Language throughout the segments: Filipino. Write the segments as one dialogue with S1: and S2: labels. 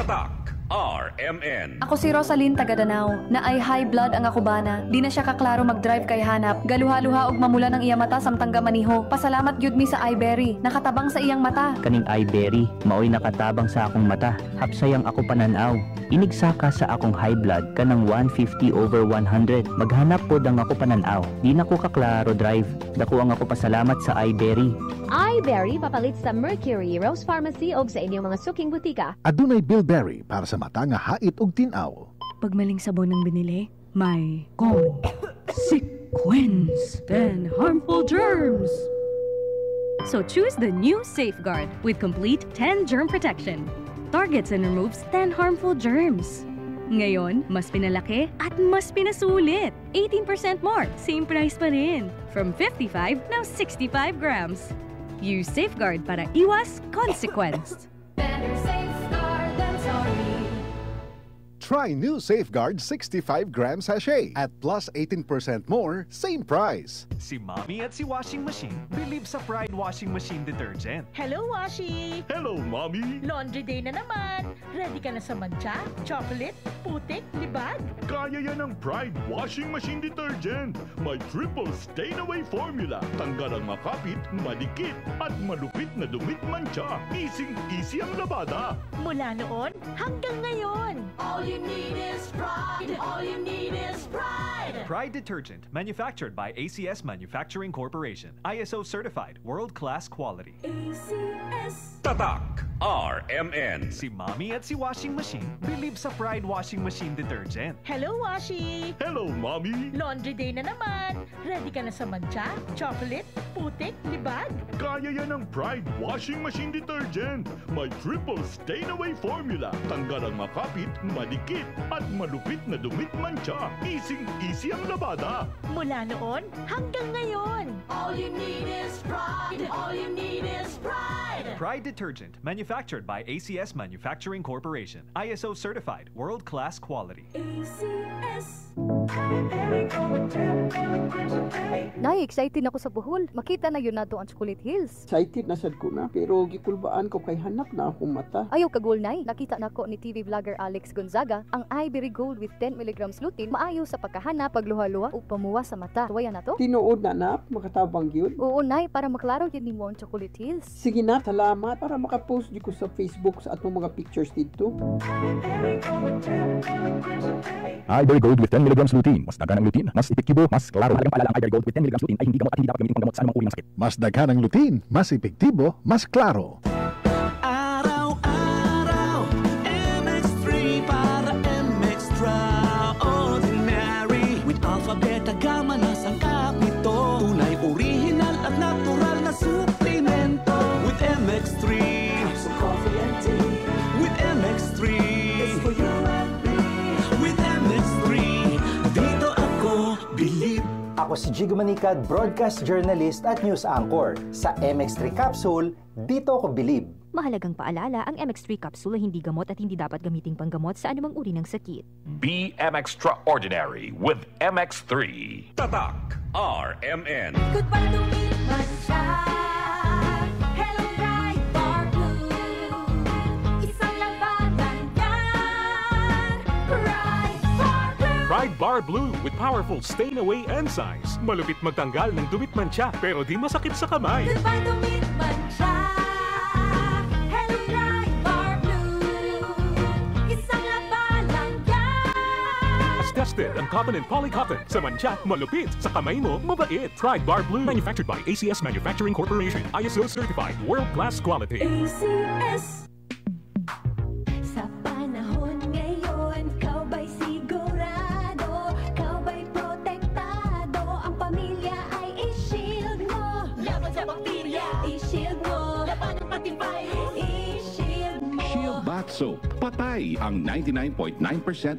S1: Tatak RMN.
S2: Ako si Rosalyn Tagadanaw, na ay high blood ang akubana. Di na siya kaklaro mag-drive kay hanap. Galuha-luha og mamula ng iya mata samtang gamaniho. Pasalamat gyud mi sa iBerry, nakatabang sa iyang mata.
S3: Kaning iBerry, maoy nakatabang sa akong mata. Hapsayang ako pananaw. Inigsaka sa akong high blood kanang 150/100. Maghanap pod ang ako pananaw. Di na ko kaklaro drive. Dako ang ako pasalamat sa iBerry.
S4: iBerry papalit sa Mercury, Rose Pharmacy o sa inyong mga suking butika.
S5: Adunay Bilberry para sa mata nga hait og tinaw.
S6: Pagmaling sabon ng binili, may consequence and harmful germs. So choose the new Safeguard with complete 10 germ protection. Targets and removes 10 harmful germs. Ngayon, mas pinalaki at mas pinasulit. 18% more, same price pa rin. From 55, now 65 grams. Use Safeguard para iwas consequence.
S2: Better safeguard than sorry.
S5: Try new Safeguard 65 gram sachet at plus 18% more, same price.
S7: Si Mommy at si Washing Machine believe sa Pride Washing Machine Detergent.
S8: Hello, Washi!
S7: Hello, Mommy!
S8: Laundry day na naman. Ready ka na sa mancha, chocolate, putik, libag?
S9: Kaya yan ang Pride Washing Machine Detergent. May triple stain-away formula. Tanggal ang makapit, madikit, at malupit na dumit mancha. Easy ang labada.
S8: Mula noon hanggang ngayon.
S10: All you need is pride. All you need is pride.
S7: Pride Detergent, manufactured by ACS Manufacturing Corporation. ISO certified, world-class quality.
S10: ACS.
S1: Tatak RMN.
S7: Si Mommy at si Washing Machine believe sa Pride Washing Machine Detergent.
S8: Hello, Washi!
S9: Hello, Mommy!
S8: Laundry day na naman. Ready ka na sa mancha, chocolate, putik, libag?
S9: Kaya yan ang Pride Washing Machine Detergent. May triple stain-away formula. Tanggal ang makapit, madikit, at malupit na dumit mancha. Easy ang labada.
S8: Mula noon hanggang ngayon.
S10: All you need is pride. All you need is pride.
S7: Pride Detergent, manufactured by ACS Manufacturing Corporation. ISO certified, world-class quality.
S10: ACS.
S11: Nay, excited ako sa Bohol. Makita na yun nato ang Chocolate Hills.
S12: Excited na sad ko na, pero gikulbaan ko kay hanap na akong mata.
S11: Ayaw kagol, Nay. Nakita nako ni TV vlogger Alex Gonzaga ang iBerry Gold with 10 mg lutein maayo sa pagkahanap, pagluha-luha o pamuwa sa mata. Tuwaya na to?
S12: Tinuod na, makatabang yun.
S11: Oo, Nay, para maklaro yun ni mo ang Chocolate Hills.
S12: Sige na, salamat para makapost di ko sa Facebook sa atong mga pictures dito.
S13: iBerry Gold with 10 mg lutein. Mas daghan ang lutein, mas epektibo, mas klaro. Halagang paalala, ang iBerry Gold with 10 mg lutein ay hindi gamot at hindi dapat gamitin panggamot sa anumang uri ng sakit.
S5: Mas daghan ang lutein, mas epektibo, mas klaro.
S14: Araw-araw, MX3 para MX-Traordinary. With alpha, beta, gamma na sangkap nito. Tunay, original at natural na suplemento. With MX3,
S10: So coffee and tea.
S14: with MX3,
S10: It's for you and me.
S14: with MX3, dito ako believe.
S15: Ako si Jigo Manicad, broadcast journalist at news anchor. Sa MX3 Capsule, dito ako believe.
S4: Mahalagang paalala, ang MX3 capsule ay hindi gamot at hindi dapat gamiting panggamot sa anumang uri ng sakit.
S1: Be extraordinary with MX3. Tatak RMN.
S10: Goodbye to me, mancha. Hello, bright bar blue. Isang labanan yan. Bright bar blue.
S16: Pride Bar Blue with powerful stain-away enzymes. Malupit magtanggal ng dumit mancha pero di masakit sa kamay.
S10: Goodbye to me, mancha. Hello, bright bar blue. Isang labanan yan.
S16: As tested ang cotton and polycotton. Sa mancha, malupit. Sa kamay mo, mabait. Pride Bar Blue. Manufactured by ACS Manufacturing Corporation. ISO certified. World-class quality.
S10: ACS. Sa panahon ngayon, kau ba'y sigurado? Kau ba'y protektado? Ang pamilya ay i-shield mo. Laban sa bakterya, i-shield mo. Laban ng pati virus, i-shield mo.
S17: Shield Bath Soap. Patay ang 99.9%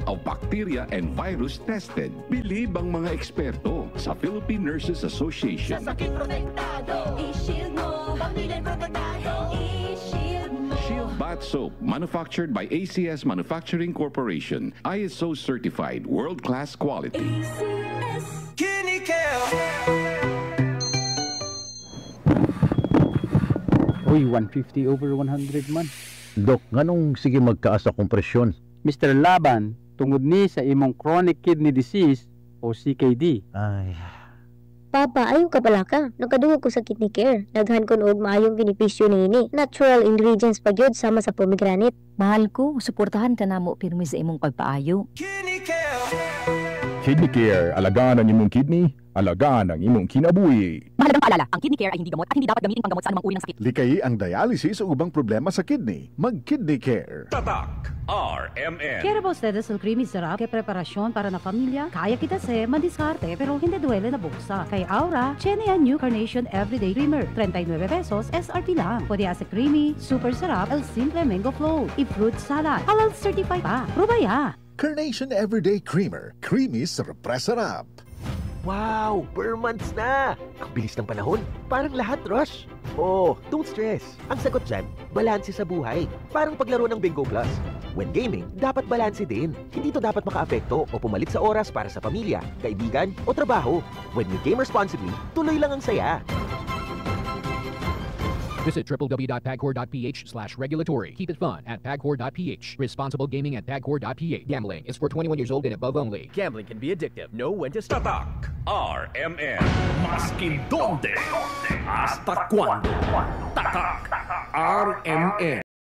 S17: of bacteria and virus tested. Believe ang mga eksperto sa Philippine Nurses Association.
S10: Sa sakit protektado, i-shield mo. Pamilya protektado, i-shield mo.
S17: Shield Bath Soap, manufactured by ACS Manufacturing Corporation. ISO certified, world-class quality.
S10: ACS.
S12: Uy, 150/100 man.
S18: Dok, nganong sige magkaas akong presyon?
S12: Mr. Laban, tungod ni sa imong chronic kidney disease o CKD.
S18: Ay,
S19: Papa, ayaw ka pala ka. Nakadungog ko sa kidney care. Daghan ko og maayong benepisyo ni natural ingredients pa gyud sama sa pomegranate.
S20: Mahal ko, suportahan ka namo pirmi sa imong pagpaayo.
S13: Kidney Care, alagaan ang imong kidney, alagaan ang imong kinabuhi.
S4: Mahalagang paalala, ang kidney care ay hindi gamot at hindi dapat gamitin panggamot sa anumang uri ng sakit.
S5: Likay ang dialysis o ubang problema sa kidney. Mag-Kidney Care.
S1: Tatak RMN.
S21: Quiero ba ustedes el creamy sarap que preparación para na familia? Kaya kita se madiskarte pero hindi duele na buksa. Kay Aura, Chenia New Carnation Everyday Creamer. 39 pesos SRP lang. Pwede asa creamy, super sarap, el simple mango float, i-fruit salad. Halal certified pa. Probaya!
S5: Carnation Everyday Creamer. Creamy sarap.
S22: Wow! Per months na! Ang bilis ng panahon. Parang lahat rush. Oh, don't stress. Ang sagot dyan, balanse sa buhay. Parang paglaro ng Bingo Plus. When gaming, dapat balanse din. Hindi to dapat makaapekto o pumalit sa oras para sa pamilya, kaibigan o trabaho. When you game responsibly, tuloy lang ang saya.
S23: Visit www.pagcor.ph/regulatory. Keep it fun at pagcor.ph. Responsible gaming at pagcor.ph. Gambling is for 21 years old and above only.
S24: Gambling can be addictive. Know when to stop.
S1: Tatak RMN.
S24: Maskin donde, hasta cuando. Tatak RMN.